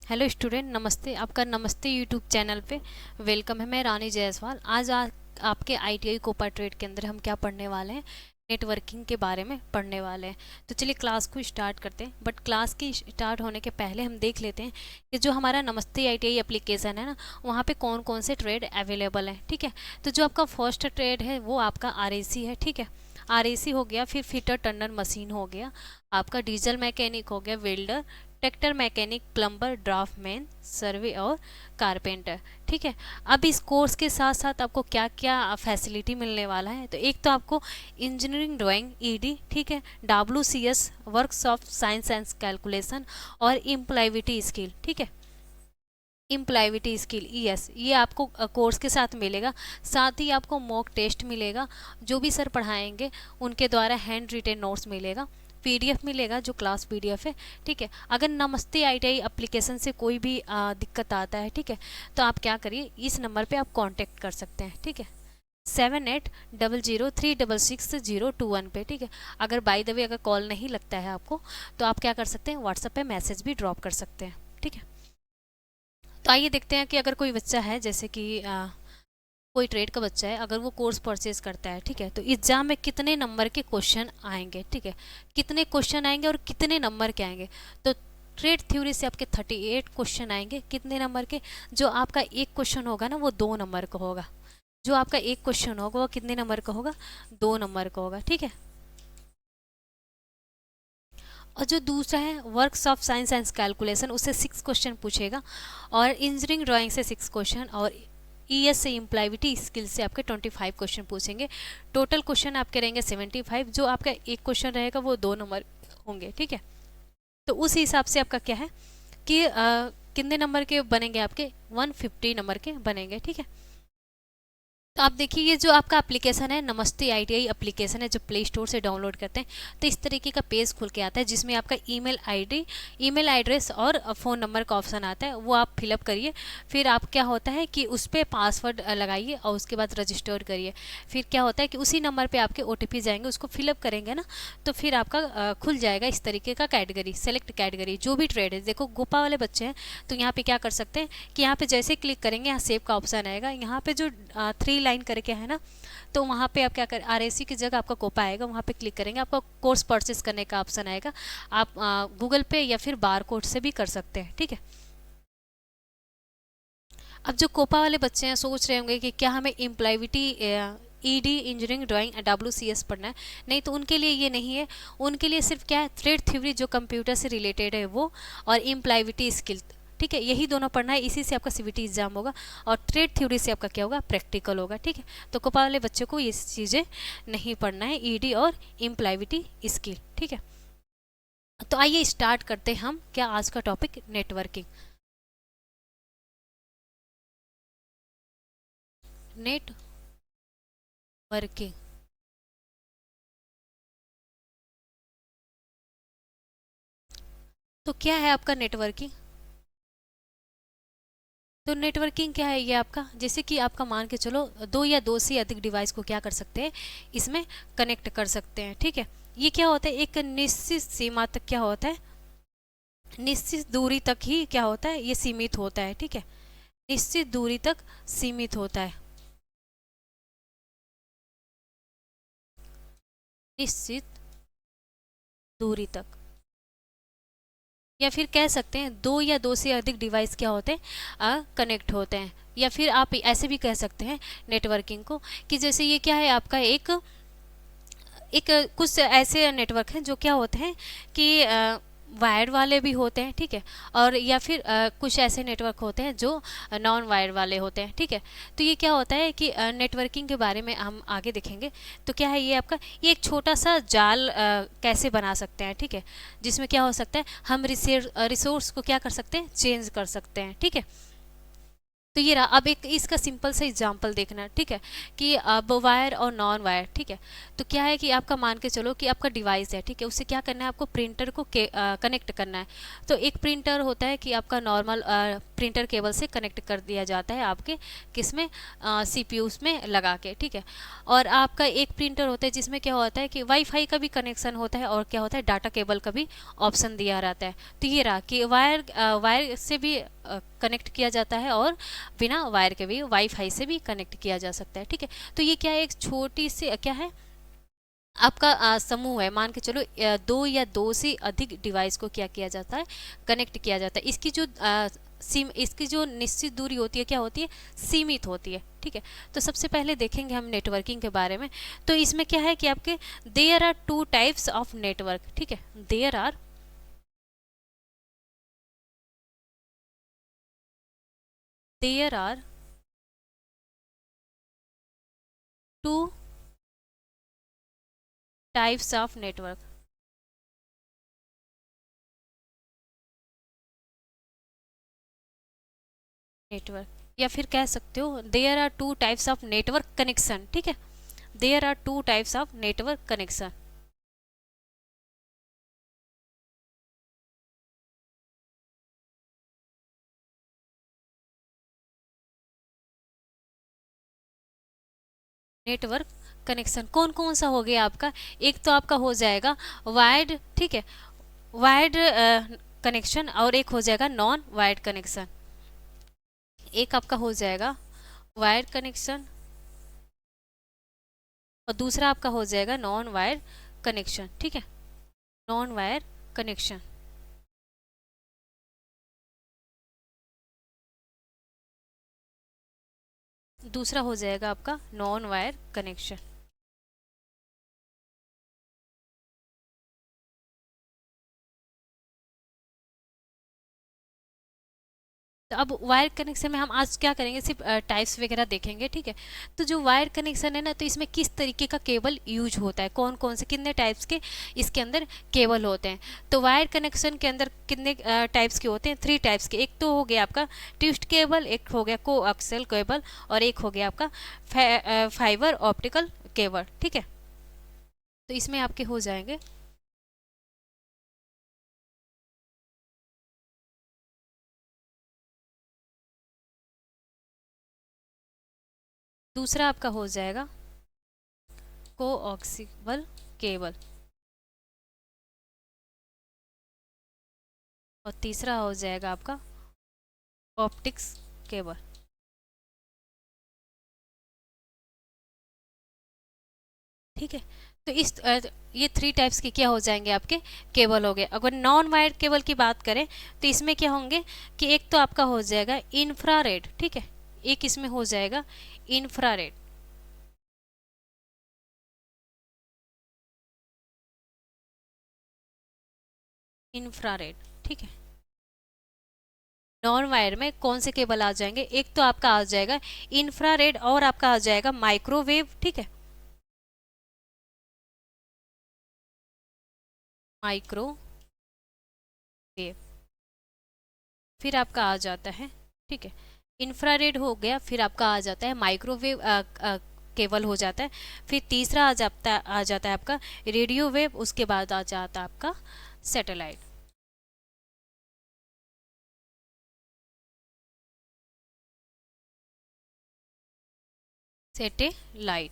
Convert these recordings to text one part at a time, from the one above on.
Hello student, नमस्ते। आपका नमस्ते यूट्यूब चैनल पे वेलकम है। मैं रानी जायसवाल। आज आपके आईटीआई कोपा ट्रेड के अंदर हम क्या पढ़ने वाले हैं, नेटवर्किंग के बारे में पढ़ने वाले हैं। तो चलिए क्लास को स्टार्ट करते हैं। बट क्लास की स्टार्ट होने के पहले हम देख लेते हैं कि जो हमारा नमस्ते आईटीआई एप्लीकेशन है ना, वहाँ पे कौन कौन से ट्रेड अवेलेबल हैं। ठीक है, तो जो आपका फर्स्ट ट्रेड है वो आपका आरएसी है। ठीक है, आरएसी हो गया, फिर फिटर टर्नर मशीन हो गया, आपका डीजल मैकेनिक हो गया, welder, tractor mechanic, plumber, draftsman, survey और कारपेंटर। ठीक है, अब इस कोर्स के साथ साथ आपको क्या क्या फैसिलिटी मिलने वाला है, तो एक तो आपको इंजीनियरिंग ड्राइंग ईडी, ठीक है, WCS works of science and calculation और इम्प्लॉयबिलिटी स्किल। ठीक है, इम्प्लॉयबिलिटी स्किल ईएस, ये आपको कोर्स के साथ मिलेगा। साथ ही आपको मॉक टेस्ट मिलेगा, जो भी सर पढ़ाएंगे उनके द्वारा हैंड रिटेन नोट्स मिलेगा, पीडीएफ मिलेगा जो क्लास पीडीएफ है। ठीक है, अगर नमस्ते आईटीआई एप्लीकेशन से कोई भी दिक्कत आता है, ठीक है, तो आप क्या करिए, इस नंबर पे आप कांटेक्ट कर सकते हैं। ठीक है, 7800366021 पे। ठीक है, अगर बाय द वे अगर कॉल नहीं लगता है आपको, तो आप क्या कर सकते हैं, व्हाट्सएप पे मैसेज भी ड्रॉप कर सकते हैं। ठीक है, तो आइए देखते हैं कि अगर कोई बच्चा है, जैसे कि कोई ट्रेड का बच्चा है, अगर वो कोर्स परचेज करता है, ठीक है, तो एग्जाम में कितने नंबर के क्वेश्चन आएंगे। ठीक है, कितने क्वेश्चन आएंगे और कितने नंबर के आएंगे। तो ट्रेड थ्योरी से आपके 38 क्वेश्चन आएंगे। कितने नंबर के? जो आपका एक क्वेश्चन होगा ना, वो 2 नंबर का होगा। जो आपका एक क्वेश्चन होगा वो कितने नंबर का होगा? 2 नंबर का होगा। ठीक है, और जो दूसरा है works of science and calculation, उससे 6 क्वेश्चन पूछेगा, और इंजीनियरिंग ड्राइंग से 6 क्वेश्चन, और ईएस से इम्प्लॉयबिलिटी स्किल से आपके 25 क्वेश्चन पूछेंगे। टोटल क्वेश्चन आपके रहेंगे 75। जो आपका एक क्वेश्चन रहेगा वो 2 नंबर होंगे। ठीक है, तो उस हिसाब से आपका क्या है कि कितने नंबर के बनेंगे, आपके 150 नंबर के बनेंगे। ठीक है, तो आप देखिए, ये जो आपका एप्लीकेशन है, नमस्ते आईटीआई एप्लीकेशन है, जो प्ले स्टोर से डाउनलोड करते हैं, तो इस तरीके का पेज खुल के आता है, जिसमें आपका ईमेल आईडी, ईमेल एड्रेस और फ़ोन नंबर का ऑप्शन आता है, वो आप फिलअप करिए। फिर आप क्या होता है कि उस पर पासवर्ड लगाइए और उसके बाद रजिस्टर करिए। फिर क्या होता है कि उसी नंबर पर आपके ओटीपी जाएंगे, उसको फिलअप करेंगे ना, तो फिर आपका खुल जाएगा इस तरीके का कैटेगरी, सेलेक्ट कैटेगरी, जो भी ट्रेड है। देखो गोपा वाले बच्चे हैं, तो यहाँ पे क्या कर सकते हैं कि यहाँ पे जैसे क्लिक करेंगे, यहाँ सेव का ऑप्शन आएगा, यहाँ पे जो 3 लाइन करके है ना, तो वहाँ पे आप क्या कर, आरएसी की जगह आपका कोपा आएगा, वहाँ पे क्लिक करेंगे, आपका कोर्स परचेस करने का ऑप्शन आएगा। आप गूगल पे या फिर बार कोड से भी कर सकते हैं। ठीक है, अब जो कोपा वाले बच्चे हैं सोच रहे होंगे कि क्या हमें इम्प्लॉयबिलिटी ईडी, इंजीनियरिंग ड्राइंग, डब्ल्यूसीएस पढ़ना है। नहीं, तो उनके लिए ये नहीं है। उनके लिए सिर्फ क्या है, थ्रेड थ्योरी जो कंप्यूटर से रिलेटेड है वो, और इम्प्लॉयबिलिटी स्किल। ठीक है, यही दोनों पढ़ना है, इसी से आपका सीवीटी एग्जाम होगा, और ट्रेड थ्योरी से आपका क्या होगा, प्रैक्टिकल होगा। ठीक है, तो कोपा वाले बच्चों को ये चीज़ें नहीं पढ़ना है, ईडी और इम्प्लॉयबिलिटी स्किल। ठीक है, तो आइए स्टार्ट करते हैं हम क्या आज का टॉपिक, नेटवर्किंग। नेटवर्किंग तो क्या है आपका नेटवर्किंग? तो नेटवर्किंग क्या है ये आपका, जैसे कि आपका मान के चलो, 2 या 2 से अधिक डिवाइस को क्या कर सकते हैं, इसमें कनेक्ट कर सकते हैं। ठीक है, ये क्या होता है, एक निश्चित सीमा तक क्या होता है, निश्चित दूरी तक ही क्या होता है, ये सीमित होता है। ठीक है, निश्चित दूरी तक सीमित होता है, निश्चित दूरी तक, या फिर कह सकते हैं 2 या 2 से अधिक डिवाइस क्या होते हैं, कनेक्ट होते हैं। या फिर आप ऐसे भी कह सकते हैं नेटवर्किंग को, कि जैसे ये क्या है आपका, एक एक कुछ ऐसे नेटवर्क हैं जो क्या होते हैं कि वायर्ड वाले भी होते हैं। ठीक है, और या फिर कुछ ऐसे नेटवर्क होते हैं जो नॉन वायर्ड वाले होते हैं। ठीक है, तो ये क्या होता है कि नेटवर्किंग के बारे में हम आगे देखेंगे। तो क्या है ये आपका, ये एक छोटा सा जाल कैसे बना सकते हैं। ठीक है, जिसमें क्या हो सकता है, हम रिसोर्स को क्या कर सकते हैं, चेंज कर सकते हैं। ठीक है, तो ये रहा। अब एक इसका सिंपल सा एग्जांपल देखना। ठीक है, कि अब वायर और नॉन वायर। ठीक है, तो क्या है कि आपका मान के चलो कि आपका डिवाइस है, ठीक है, उससे क्या करना है, आपको प्रिंटर को कनेक्ट करना है। तो एक प्रिंटर होता है कि आपका नॉर्मल प्रिंटर केबल से कनेक्ट कर दिया जाता है आपके किसमें, सीपीयूज में लगा के, ठीक है। और आपका एक प्रिंटर होता है जिसमें क्या होता है कि वाईफाई का भी कनेक्शन होता है और क्या होता है डाटा केबल का भी ऑप्शन दिया रहता है। तो ये रहा कि वायर से भी कनेक्ट किया जाता है और बिना वायर के भी वाईफाई से भी कनेक्ट किया जा सकता है, ठीक है। तो ये क्या है, एक छोटी सी क्या है आपका समूह है, मान के चलो दो या दो से अधिक डिवाइस को क्या किया जाता है, कनेक्ट किया जाता है। इसकी जो निश्चित दूरी होती है क्या होती है, सीमित होती है, ठीक है। तो सबसे पहले देखेंगे हम नेटवर्किंग के बारे में। तो इसमें क्या है कि आपके there are two types of network, ठीक है। There are there are two types of network, या फिर कह सकते हो there are two types of network connection, ठीक है। There are two types of network connection. Network connection कौन कौन सा हो गया आपका, एक तो आपका हो जाएगा वायर्ड, ठीक है, वायर्ड कनेक्शन, और एक हो जाएगा नॉन वायर्ड कनेक्शन। एक आपका हो जाएगा वायर्ड कनेक्शन और दूसरा आपका हो जाएगा नॉन वायर कनेक्शन, ठीक है, नॉन वायर कनेक्शन। दूसरा हो जाएगा आपका नॉन वायर कनेक्शन। तो अब वायर कनेक्शन में हम आज क्या करेंगे, सिर्फ टाइप्स वगैरह देखेंगे, ठीक है। तो जो वायर कनेक्शन है ना, तो इसमें किस तरीके का केबल यूज होता है, कौन कौन से कितने टाइप्स के इसके अंदर केबल होते हैं। तो वायर कनेक्शन के अंदर कितने टाइप्स के होते हैं, 3 टाइप्स के। एक तो हो गया आपका ट्विस्ट केबल, एक हो गया कोएक्सियल केबल, और एक हो गया आपका फाइबर ऑप्टिकल केबल, ठीक है। तो इसमें आपके हो जाएंगे दूसरा आपका हो जाएगा कोऑक्सिबल केबल, और तीसरा हो जाएगा आपका ऑप्टिक्स केबल, ठीक है। तो ये 3 टाइप्स के क्या हो जाएंगे आपके केबल हो गए। अगर नॉन वायर्ड केबल की बात करें तो इसमें क्या होंगे कि एक तो आपका हो जाएगा इंफ्रारेड, ठीक है, एक इसमें हो जाएगा इंफ्रारेड, इंफ्रारेड, ठीक है। नॉन वायर में कौन से केबल आ जाएंगे, एक तो आपका आ जाएगा इंफ्रारेड और आपका आ जाएगा माइक्रोवेव, ठीक है, माइक्रोवेव। फिर आपका आ जाता है, ठीक है, इंफ्रारेड हो गया, फिर आपका आ जाता है माइक्रोवेव केबल हो जाता है। फिर तीसरा आ जाता है आपका रेडियो वेव, उसके बाद आ जाता है आपका सैटेलाइट, सैटेलाइट,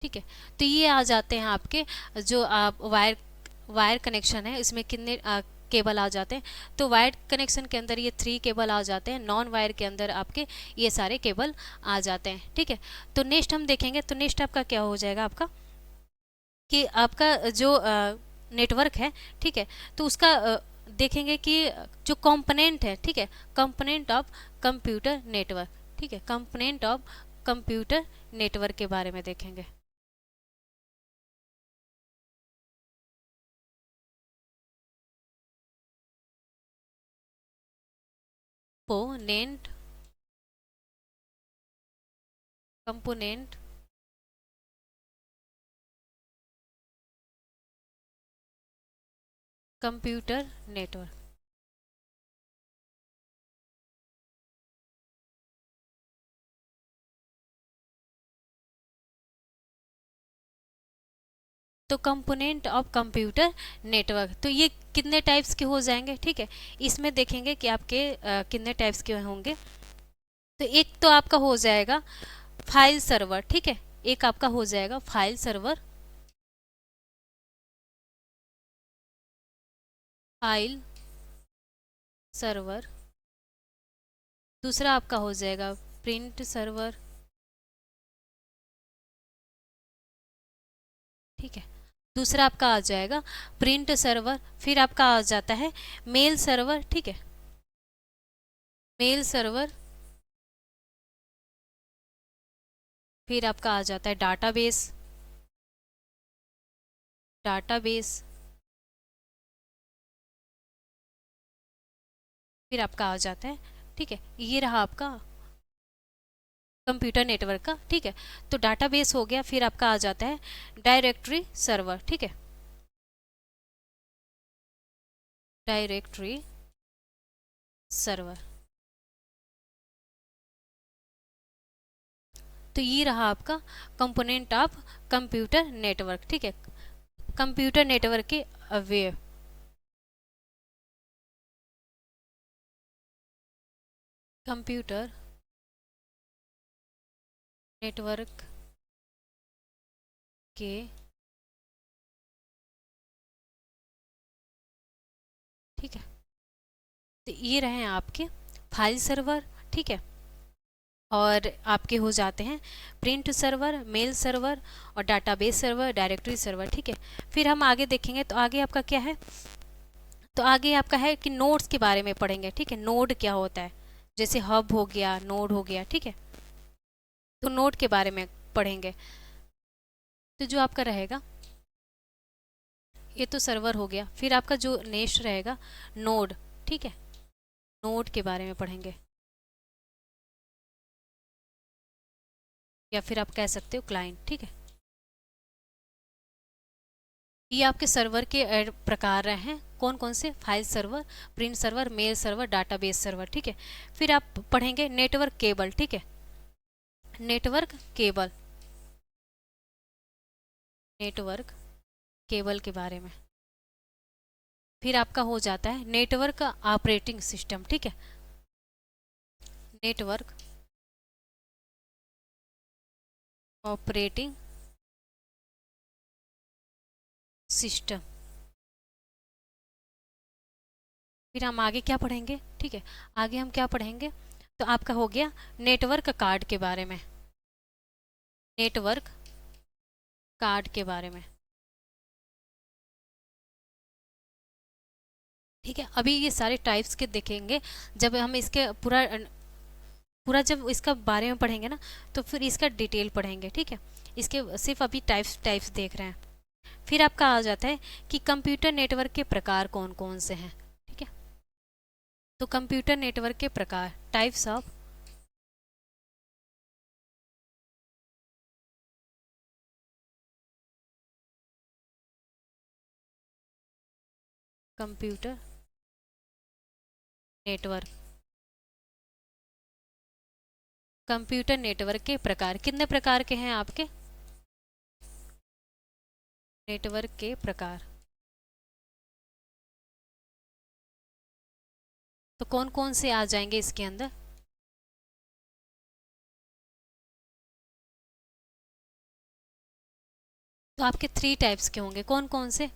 ठीक है। तो ये आ जाते हैं आपके जो आप वायर कनेक्शन है, इसमें कितने केबल आ जाते हैं। तो वायर कनेक्शन के अंदर ये 3 केबल आ जाते हैं, नॉन वायर के अंदर आपके ये सारे केबल आ जाते हैं, ठीक है। तो नेक्स्ट हम देखेंगे, तो नेक्स्ट आपका क्या हो जाएगा आपका कि आपका जो नेटवर्क है, ठीक है, तो उसका देखेंगे कि जो कंपोनेंट है, ठीक है, कंपोनेंट ऑफ कंप्यूटर नेटवर्क, ठीक है, कंपोनेंट ऑफ कंप्यूटर नेटवर्क के बारे में देखेंगे। कंपोनेंट कंपोनेंट कंप्यूटर नेटवर्क, तो कंपोनेंट ऑफ कंप्यूटर नेटवर्क, तो ये कितने टाइप्स के हो जाएंगे, ठीक है। इसमें देखेंगे कि आपके कितने टाइप्स के होंगे। तो एक तो आपका हो जाएगा फाइल सर्वर, ठीक है, एक आपका हो जाएगा फाइल सर्वर, फाइल सर्वर। दूसरा आपका हो जाएगा प्रिंट सर्वर, ठीक है। दूसरा आपका आ जाएगा प्रिंट सर्वर। फिर आपका आ जाता है मेल सर्वर, ठीक है, मेल सर्वर। फिर आपका आ जाता है डाटाबेस, डाटाबेस। फिर आपका आ जाता है, ठीक है, ये रहा आपका कंप्यूटर नेटवर्क का, ठीक है। तो डाटाबेस हो गया। फिर आपका आ जाता है डायरेक्टरी सर्वर, ठीक है, डायरेक्टरी सर्वर। तो ये रहा आपका कंपोनेंट ऑफ कंप्यूटर नेटवर्क, ठीक है, कंप्यूटर नेटवर्क के अवयव। कंप्यूटर नेटवर्क के, ठीक है। तो ये रहे आपके फाइल सर्वर, ठीक है, और आपके हो जाते हैं प्रिंट सर्वर, मेल सर्वर और डाटाबेस सर्वर, डायरेक्टरी सर्वर, ठीक है। फिर हम आगे देखेंगे तो आगे आपका क्या है, तो आगे आपका है कि नोड्स के बारे में पढ़ेंगे, ठीक है। नोड क्या होता है, जैसे हब हो गया, नोड हो गया, ठीक है। तो नोड के बारे में पढ़ेंगे। तो जो आपका रहेगा, ये तो सर्वर हो गया। फिर आपका जो नेक्स्ट रहेगा नोड, ठीक है, नोड के बारे में पढ़ेंगे, या फिर आप कह सकते हो क्लाइंट, ठीक है। ये आपके सर्वर के प्रकार रहे हैं, कौन कौन से, file server, print server, mail server, database server, ठीक है। फिर आप पढ़ेंगे नेटवर्क केबल, ठीक है, नेटवर्क केबल, नेटवर्क केबल के बारे में। फिर आपका हो जाता है नेटवर्क ऑपरेटिंग सिस्टम, ठीक है, नेटवर्क ऑपरेटिंग सिस्टम। फिर हम आगे क्या पढ़ेंगे, ठीक है, आगे हम क्या पढ़ेंगे, तो आपका हो गया नेटवर्क कार्ड के बारे में, नेटवर्क कार्ड के बारे में, ठीक है। अभी ये सारे टाइप्स के देखेंगे जब हम इसके पूरा पूरा जब इसका बारे में पढ़ेंगे ना, तो फिर इसका डिटेल पढ़ेंगे, ठीक है। इसके सिर्फ अभी टाइप्स टाइप्स देख रहे हैं। फिर आपका आ जाता है कि कंप्यूटर नेटवर्क के प्रकार कौन कौन से हैं, ठीक है। तो कंप्यूटर नेटवर्क के प्रकार, types of computer network, computer network के प्रकार कितने प्रकार के हैं आपके, नेटवर्क के प्रकार। तो कौन कौन से आ जाएंगे इसके अंदर, तो आपके 3 टाइप्स के होंगे, कौन कौन से,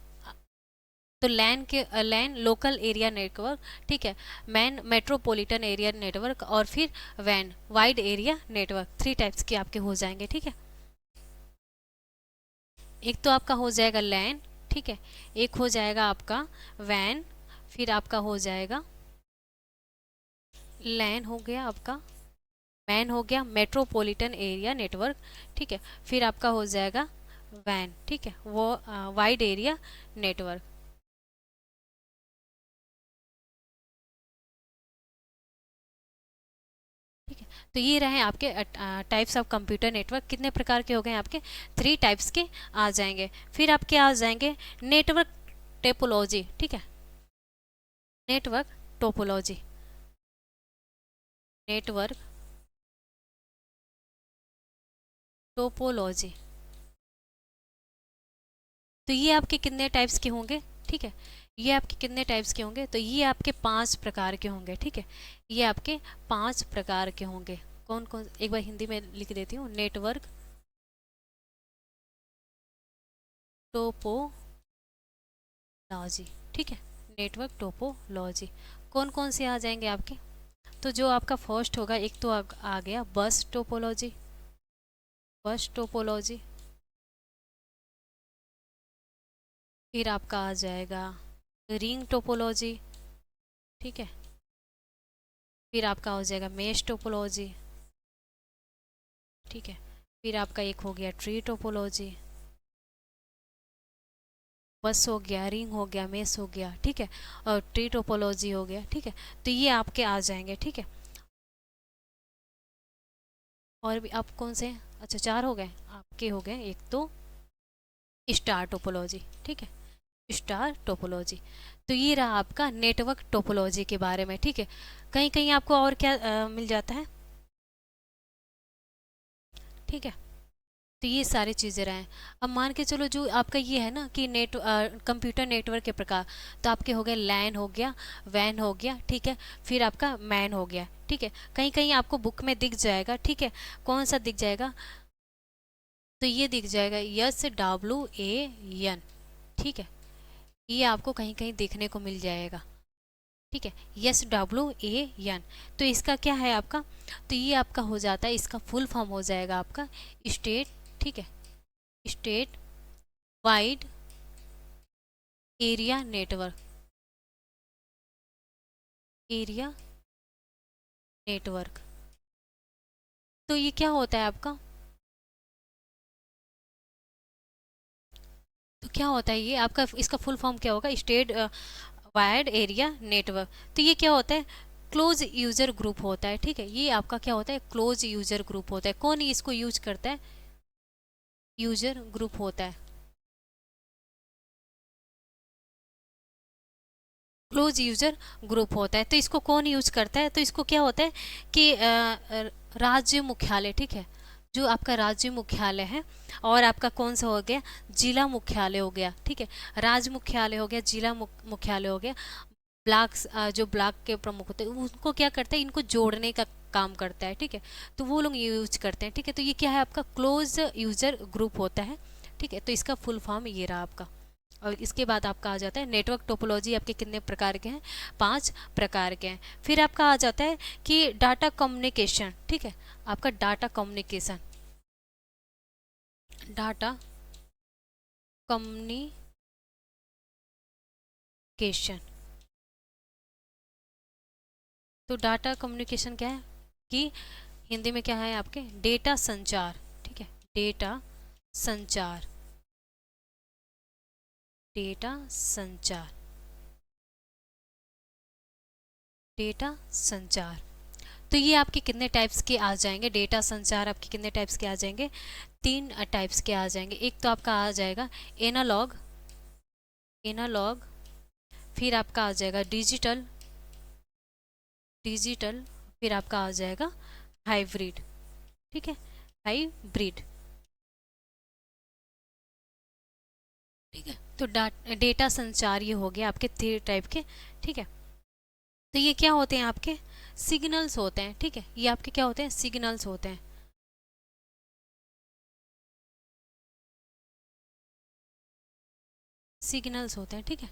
तो लैन के लैन लोकल एरिया नेटवर्क, ठीक है, मैन मेट्रोपॉलिटन एरिया नेटवर्क, और फिर वैन वाइड एरिया नेटवर्क। 3 टाइप्स के आपके हो जाएंगे, ठीक है। एक तो आपका हो जाएगा लैन, ठीक है, एक हो जाएगा आपका वैन, फिर आपका हो जाएगा लैन हो गया आपका, वैन हो गया मेट्रोपॉलिटन एरिया नेटवर्क, ठीक है। फिर आपका हो जाएगा वैन, ठीक है, वो वाइड एरिया नेटवर्क, ठीक है। तो ये रहे आपके टाइप्स ऑफ कंप्यूटर नेटवर्क। कितने प्रकार के हो गए आपके, 3 टाइप्स के आ जाएंगे। फिर आपके आ जाएंगे नेटवर्क टेपोलॉजी, ठीक है, नेटवर्क टोपोलॉजी, नेटवर्क टोपोलॉजी। तो ये आपके कितने टाइप्स के होंगे, ठीक है, ये आपके कितने टाइप्स के होंगे, तो ये आपके 5 प्रकार के होंगे, ठीक है, ये आपके 5 प्रकार के होंगे। कौन कौन, एक बार हिंदी में लिख देती हूँ, नेटवर्क टोपोलॉजी, ठीक है, नेटवर्क टोपोलॉजी कौन कौन से आ जाएंगे आपके, तो जो आपका फर्स्ट होगा, एक तो आ गया बस टोपोलॉजी, बस टोपोलॉजी, फिर आपका आ जाएगा रिंग टोपोलॉजी, ठीक है, फिर आपका हो जाएगा मेश टोपोलॉजी, ठीक है, फिर आपका एक हो गया ट्री टोपोलॉजी, बस हो गया, रिंग हो गया, मेश हो गया, ठीक है, और ट्री टोपोलॉजी हो गया, ठीक है, तो ये आपके आ जाएंगे, ठीक है। और भी आप कौन से, अच्छा 4 हो गए आपके, हो गए एक तो स्टार टोपोलॉजी, ठीक है, स्टार टोपोलॉजी, तो ये रहा आपका नेटवर्क टोपोलॉजी के बारे में, ठीक है। कहीं कहीं आपको और क्या मिल जाता है, ठीक है, तो ये सारी चीज़ें रहे। अब मान के चलो जो आपका ये है ना कि कंप्यूटर नेटवर्क के प्रकार, तो आपके हो गए लैन हो गया, वैन हो गया, ठीक है, फिर आपका मैन हो गया, ठीक है, कहीं कहीं आपको बुक में दिख जाएगा, ठीक है, कौन सा दिख जाएगा, तो ये दिख जाएगा SWAN, ठीक है, ये आपको कहीं कहीं देखने को मिल जाएगा, ठीक है, SWAN, तो इसका क्या है आपका, तो ये आपका हो जाता है, इसका फुल फॉर्म हो जाएगा आपका स्टेट, ठीक है, state wide area network, area network, तो ये क्या होता है आपका, तो क्या होता है ये आपका, इसका फुल फॉर्म क्या होगा, स्टेट वाइड एरिया नेटवर्क, तो ये क्या होता है, क्लोज यूजर ग्रुप होता है, ठीक है, ये आपका क्या होता है, क्लोज यूजर ग्रुप होता है, कौन इसको यूज करता है, यूजर ग्रुप होता है, क्लोज यूजर ग्रुप होता है, तो इसको कौन यूज करता है, तो इसको क्या होता है कि राज्य मुख्यालय, ठीक है, जो आपका राज्य मुख्यालय है, और आपका कौन सा हो गया, जिला मुख्यालय हो गया, ठीक है, राज्य मुख्यालय हो गया, जिला मुख्यालय हो गया, ब्लॉक्स, जो ब्लॉक के प्रमुख होते हैं उनको क्या करता है, इनको जोड़ने का काम करता है, ठीक है, तो वो लोग यूज करते हैं, ठीक है, तो ये क्या है आपका क्लोज यूजर ग्रुप होता है, ठीक है, तो इसका फुल फॉर्म ये रहा आपका। और इसके बाद आपका आ जाता है नेटवर्क टोपोलॉजी, आपके कितने प्रकार के हैं, 5 प्रकार के हैं। फिर आपका आ जाता है कि डाटा कम्युनिकेशन, ठीक है, आपका डाटा कम्युनिकेशन, डाटा कम्युनिकेशन, तो डाटा कम्युनिकेशन क्या है कि हिंदी में क्या है आपके, डेटा संचार, ठीक है, डेटा संचार, डेटा संचार, डेटा संचार, तो ये आपके कितने टाइप्स के आ जाएंगे, डेटा संचार आपके कितने टाइप्स के आ जाएंगे, 3 टाइप्स के आ जाएंगे। एक तो आपका आ जाएगा एनालॉग, एनालॉग, फिर आपका आ जाएगा डिजिटल, डिजिटल, फिर आपका आ जाएगा हाइब्रिड, ठीक है, हाइब्रिड, ठीक है, तो डेटा संचार ये हो गया आपके 3 टाइप के, ठीक है, तो ये क्या होते हैं आपके, सिग्नल्स होते हैं, ठीक है, ये आपके क्या होते हैं, सिग्नल्स होते हैं, सिग्नल्स होते हैं, ठीक है,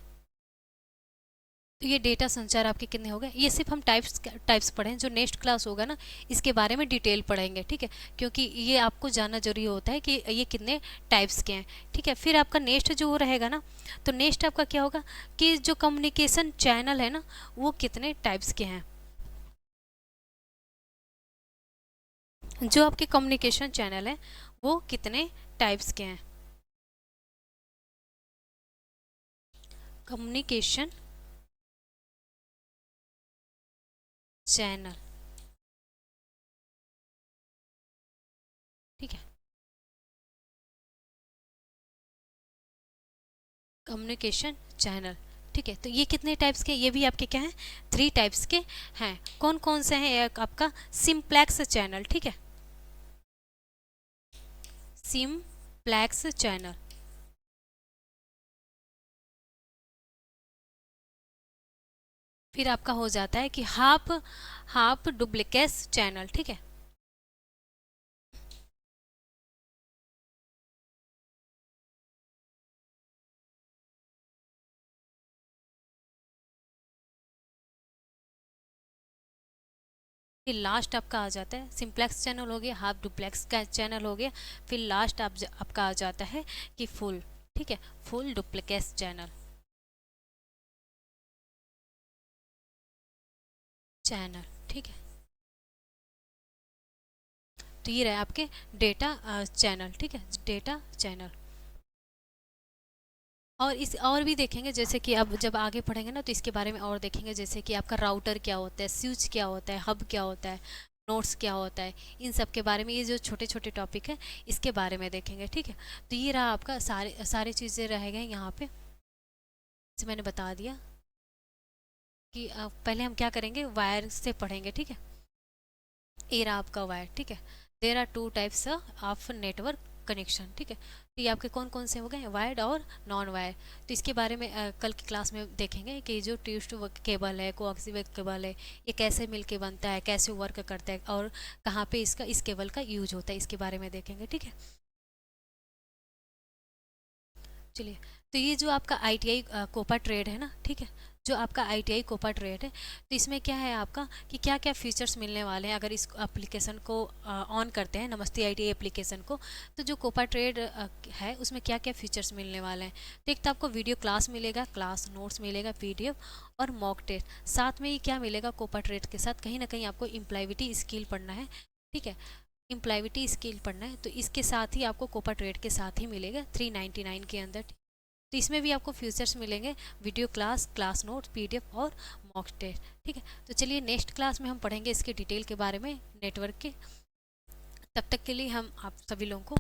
तो ये डेटा संचार आपके कितने हो गए, ये सिर्फ हम टाइप्स पढ़ें, जो नेक्स्ट क्लास होगा ना इसके बारे में डिटेल पढ़ेंगे, ठीक है, क्योंकि ये आपको जानना जरूरी होता है कि ये कितने टाइप्स के हैं, ठीक है। फिर आपका नेक्स्ट जो रहेगा ना, तो नेक्स्ट आपका क्या होगा कि जो कम्युनिकेशन चैनल है ना वो कितने टाइप्स के हैं, जो आपके कम्युनिकेशन चैनल है वो कितने टाइप्स के हैं, कम्युनिकेशन चैनल, ठीक है, कम्युनिकेशन चैनल, ठीक है, तो ये कितने टाइप्स के, ये भी आपके क्या हैं, 3 टाइप्स के हैं। कौन कौन से हैं, एक आपका सिंप्लेक्स चैनल, ठीक है, सिंप्लेक्स चैनल, फिर आपका हो जाता है कि हाफ हाफ डुप्लीकेट चैनल, ठीक है। फिर लास्ट आपका आ जाता है सिंप्लेक्स चैनल हो गया, हाफ डुप्लेक्स का चैनल हो गया, फिर लास्ट आपका आ जाता है कि फुल, ठीक है, फुल डुप्लीकेट चैनल चैनल, ठीक है। तो ये रहे आपके डेटा चैनल, ठीक है, डेटा चैनल। और इस और भी देखेंगे, जैसे कि अब जब आगे पढ़ेंगे ना तो इसके बारे में और देखेंगे, जैसे कि आपका राउटर क्या होता है, स्विच क्या होता है, हब क्या होता है, नोट्स क्या होता है, इन सब के बारे में, ये जो छोटे छोटे टॉपिक है इसके बारे में देखेंगे, ठीक है। तो ये रहा आपका सारे सारी चीज़ें रह गए यहाँ पे, जैसे मैंने बता दिया कि पहले हम क्या करेंगे, वायर से पढ़ेंगे, ठीक है। ये रहा आपका वायर, ठीक है। There are two types of network connection, ठीक है। तो ये आपके कौन कौन से हो गए, वायर्ड और नॉन वायर। तो इसके बारे में कल की क्लास में देखेंगे कि जो ट्यूब टू केबल है, कोएक्सियल केबल है, ये कैसे मिलके बनता है, कैसे वर्क करता है, और कहाँ पे इसका इस केबल का यूज होता है, इसके बारे में देखेंगे, ठीक है। चलिए, तो ये जो आपका ITI कोपा ट्रेड है ना, ठीक है, जो आपका ITI कोपा ट्रेड है, तो इसमें क्या है आपका कि क्या क्या फीचर्स मिलने वाले हैं अगर इस एप्लीकेशन को ऑन करते हैं, नमस्ते ITI एप्लीकेशन को। तो जो कोपा ट्रेड है उसमें क्या क्या फीचर्स मिलने वाले हैं, तो एक तो आपको वीडियो क्लास मिलेगा, क्लास नोट्स मिलेगा, PDF और मॉक टेस्ट। साथ में ही क्या मिलेगा, कोपा ट्रेड के साथ कहीं ना कहीं आपको इम्प्लॉयबिलिटी स्किल पढ़ना है, ठीक है, इम्प्लॉयबिलिटी स्किल पढ़ना है। तो इसके साथ ही आपको कोपा ट्रेड के साथ ही मिलेगा 399 के अंदर। तो इसमें भी आपको फीचर्स मिलेंगे, video class, class note, PDF और मॉक टेस्ट, ठीक है। तो चलिए नेक्स्ट क्लास में हम पढ़ेंगे इसके डिटेल के बारे में, नेटवर्क के। तब तक के लिए हम आप सभी लोगों को